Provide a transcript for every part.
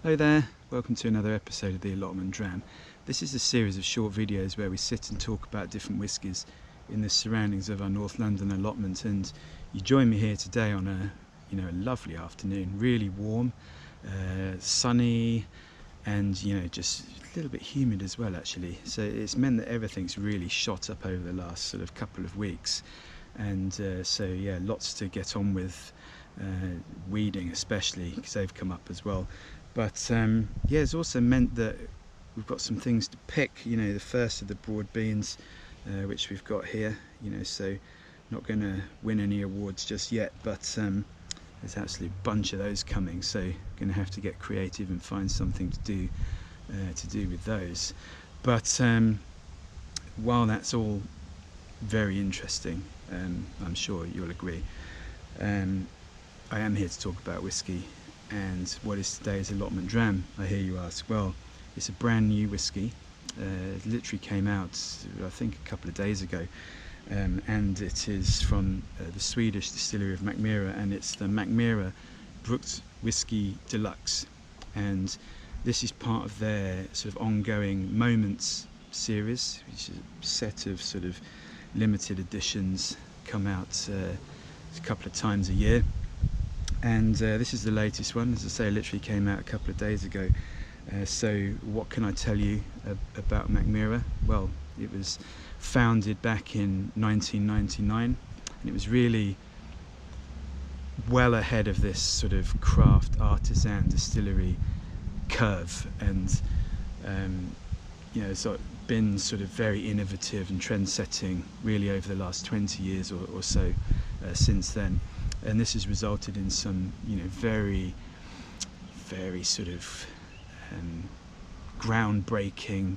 Hello there, welcome to another episode of the Allotment Dram. This is a series of short videos where we sit and talk about different whiskies in the surroundings of our North London allotment, and you join me here today on a lovely afternoon, really warm, sunny, and just a little bit humid as well actually. So it's meant that everything's really shot up over the last sort of couple of weeks, and so yeah, lots to get on with, weeding especially because they've come up as well. But yeah, it's also meant that we've got some things to pick, the first of the broad beans, which we've got here, so not going to win any awards just yet, but there's actually a bunch of those coming, so going to have to get creative and find something to do with those. But while that's all very interesting, I'm sure you'll agree, I am here to talk about whiskey. And what is today's Allotment Dram, I hear you ask? Well, it's a brand new whiskey. It literally came out, I think, a couple of days ago, and it is from the Swedish distillery of Mackmyra, and it's the Mackmyra Brukswhisky DLX. And this is part of their sort of ongoing Moments series, which is a set of sort of limited editions, come out a couple of times a year. And this is the latest one, as I say, it literally came out a couple of days ago. So what can I tell you about Mackmyra? Well, it was founded back in 1999, and it was really well ahead of this sort of craft artisan distillery curve, and it's been sort of very innovative and trend-setting really over the last 20 years or so since then. And this has resulted in some, very, very sort of groundbreaking,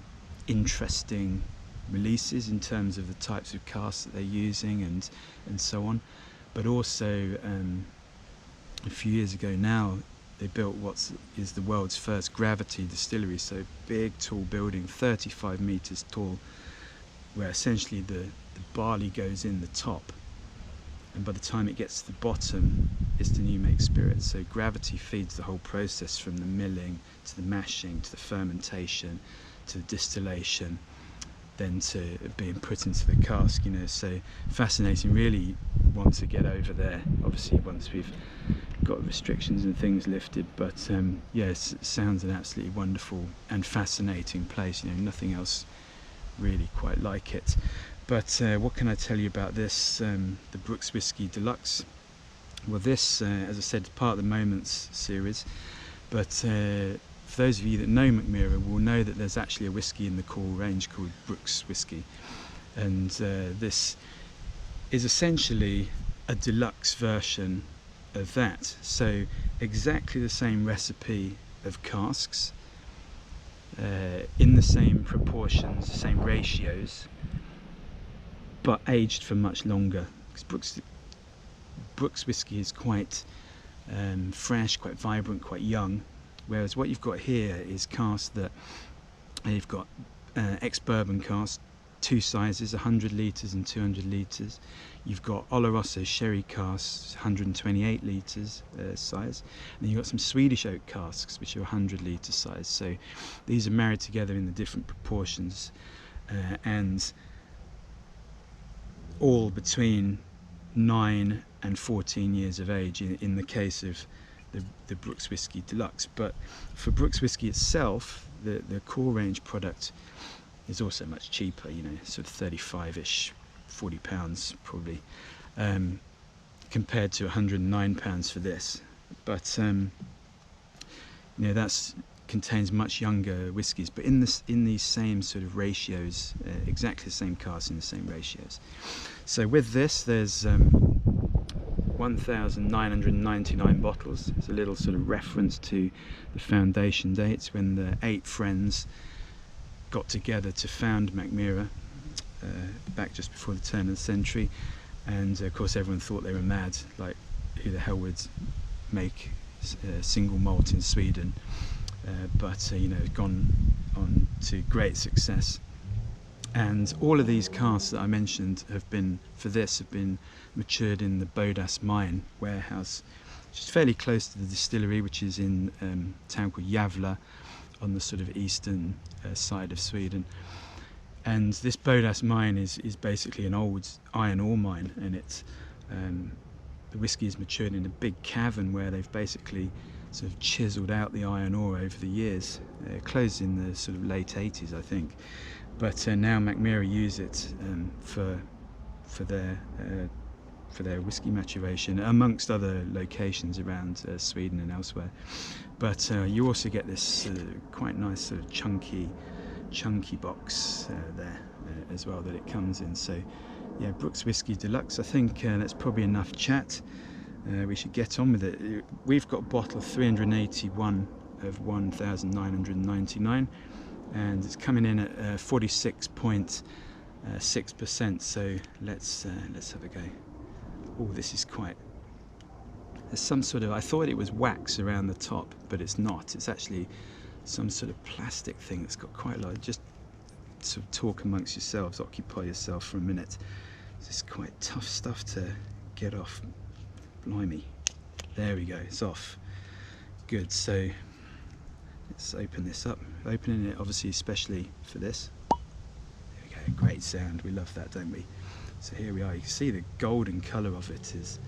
interesting releases in terms of the types of casks that they're using and so on. But also, a few years ago now, they built what is the world's first gravity distillery. So big, tall building, 35 meters tall, where essentially the barley goes in the top, and by the time it gets to the bottom, it's the new make spirit. So gravity feeds the whole process, from the milling to the mashing to the fermentation to the distillation, then to being put into the cask. So fascinating. Really want to get over there, obviously, once we've got restrictions and things lifted. But yeah, it sounds an absolutely wonderful and fascinating place. Nothing else really quite like it. But what can I tell you about this, the Brukswhisky DLX? Well, this, as I said, is part of the Moments series. But for those of you that know Mackmyra will know that there's actually a whiskey in the core range called Brukswhisky. And this is essentially a deluxe version of that. So exactly the same recipe of casks, in the same proportions, the same ratios, but aged for much longer. Because Brukswhisky is quite fresh, quite vibrant, quite young, whereas what you've got here is casks that you've got ex-bourbon casks, two sizes, 100 litres and 200 litres. You've got Oloroso sherry casks, 128 litres size, and then you've got some Swedish oak casks which are 100 litre size. So these are married together in the different proportions, and all between 9 and 14 years of age in the case of the Brukswhisky DLX. But for Brukswhisky itself, the core range product is also much cheaper, sort of 35-ish, £40 probably, compared to £109 for this. But that's contains much younger whiskies, but in these same sort of ratios, exactly the same casks in the same ratios. So with this, there's 1,999 bottles. It's a little sort of reference to the foundation dates when the 8 friends got together to found Mackmyra back just before the turn of the century. And of course everyone thought they were mad, like who the hell would make single malt in Sweden, but gone on to great success. And all of these casks that I mentioned have been matured in the Bodas mine warehouse which is fairly close to the distillery, which is in a town called Gävle on the sort of eastern side of Sweden. And this Bodas mine is basically an old iron ore mine, and it's the whiskey is matured in a big cavern where they've basically sort of chiseled out the iron ore over the years. It closed in the sort of late 80s, I think, but now Mackmyra use it for their whiskey maturation, amongst other locations around Sweden and elsewhere. But you also get this quite nice sort of chunky box there as well that it comes in. So yeah, Brukswhisky DLX. I think that's probably enough chat. We should get on with it. We've got a bottle of 381 of 1,999, and it's coming in at 46.6%. So let's have a go. Oh, this is quite. There's some sort of. I thought it was wax around the top, but it's not. It's actually some sort of plastic thing that's got quite a lot. Just sort of talk amongst yourselves, occupy yourself for a minute. This is quite tough stuff to get off. Blimey. There we go, it's off. Good, so let's open this up. Opening it obviously especially for this. There we go, great sound. We love that, don't we? So here we are. You can see the golden colour of it is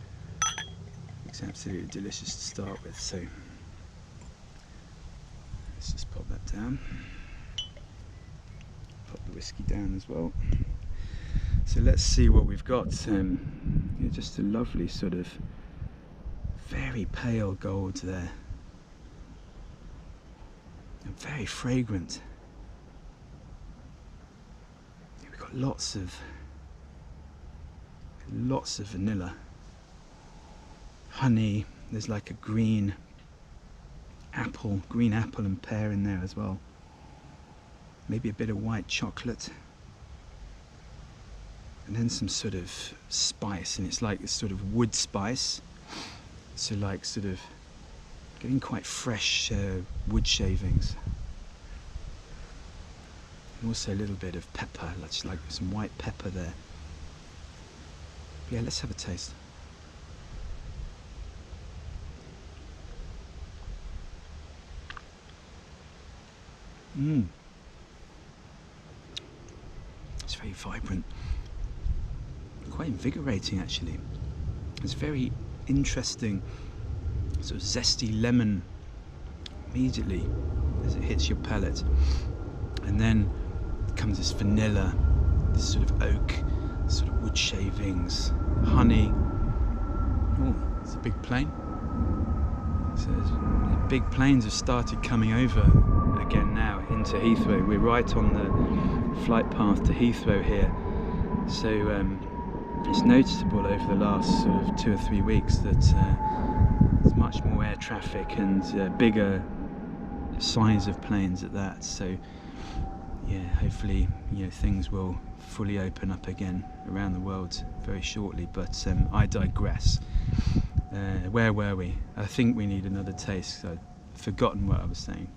it's absolutely delicious to start with. So let's just pop that down. Pop the whiskey down as well. So let's see what we've got. Just a lovely sort of very pale gold there, and very fragrant. We've got lots of vanilla, honey. There's like a green apple and pear in there as well. Maybe a bit of white chocolate. And then some sort of spice, and it's like this sort of wood spice, so like sort of getting quite fresh wood shavings, and also a little bit of pepper, like some white pepper there. But yeah, let's have a taste. It's very vibrant. Quite invigorating actually. It's very interesting, sort of zesty lemon immediately as it hits your palate, and then comes this vanilla, this sort of oak, sort of wood shavings, honey. Oh, it's a big plane. So the big planes have started coming over again now into Heathrow. We're right on the flight path to Heathrow here, so it's noticeable over the last sort of 2 or 3 weeks that there's much more air traffic and bigger size of planes at that. So yeah, hopefully things will fully open up again around the world very shortly. But I digress. Where were we? I think we need another taste. I've forgotten what I was saying.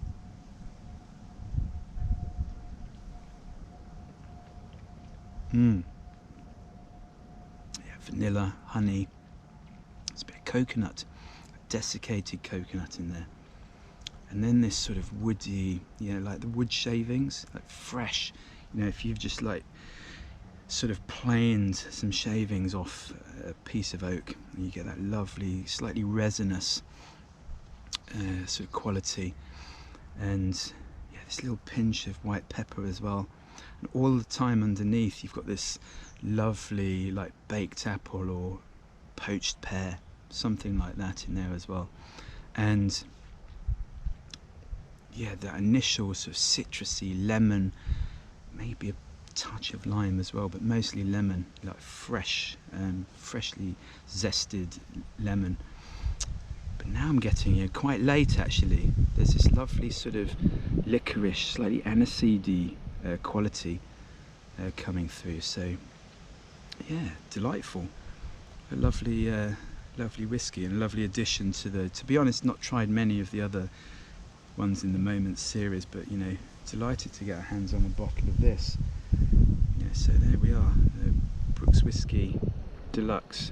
Vanilla, honey, there's a bit of coconut, desiccated coconut in there, and then this sort of woody, like the wood shavings, like fresh, if you've just like sort of planed some shavings off a piece of oak, and you get that lovely, slightly resinous sort of quality, and yeah, this little pinch of white pepper as well. And all the time underneath you've got this lovely like baked apple or poached pear, something like that in there as well. And yeah, that initial sort of citrusy lemon, maybe a touch of lime as well, but mostly lemon, like fresh and freshly zested lemon. But now I'm getting quite late actually, there's this lovely sort of licorice, slightly aniseedy quality coming through. So yeah, delightful. A lovely whiskey and a lovely addition to the, to be honest, not tried many of the other ones in the Moment series, but delighted to get our hands on a bottle of this. Yeah, so there we are, the Brukswhisky DLX.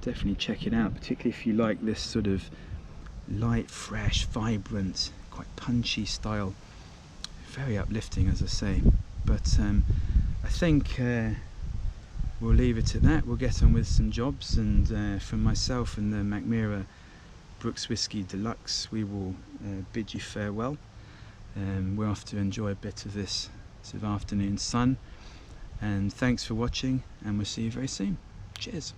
definitely check it out, particularly if you like this sort of light, fresh, vibrant, quite punchy style. Very uplifting, as I say. But I think we'll leave it at that. We'll get on with some jobs, and from myself and the Mackmyra Brukswhisky DLX, we will bid you farewell. We're off to enjoy a bit of this sort of afternoon sun, and thanks for watching, and we'll see you very soon. Cheers.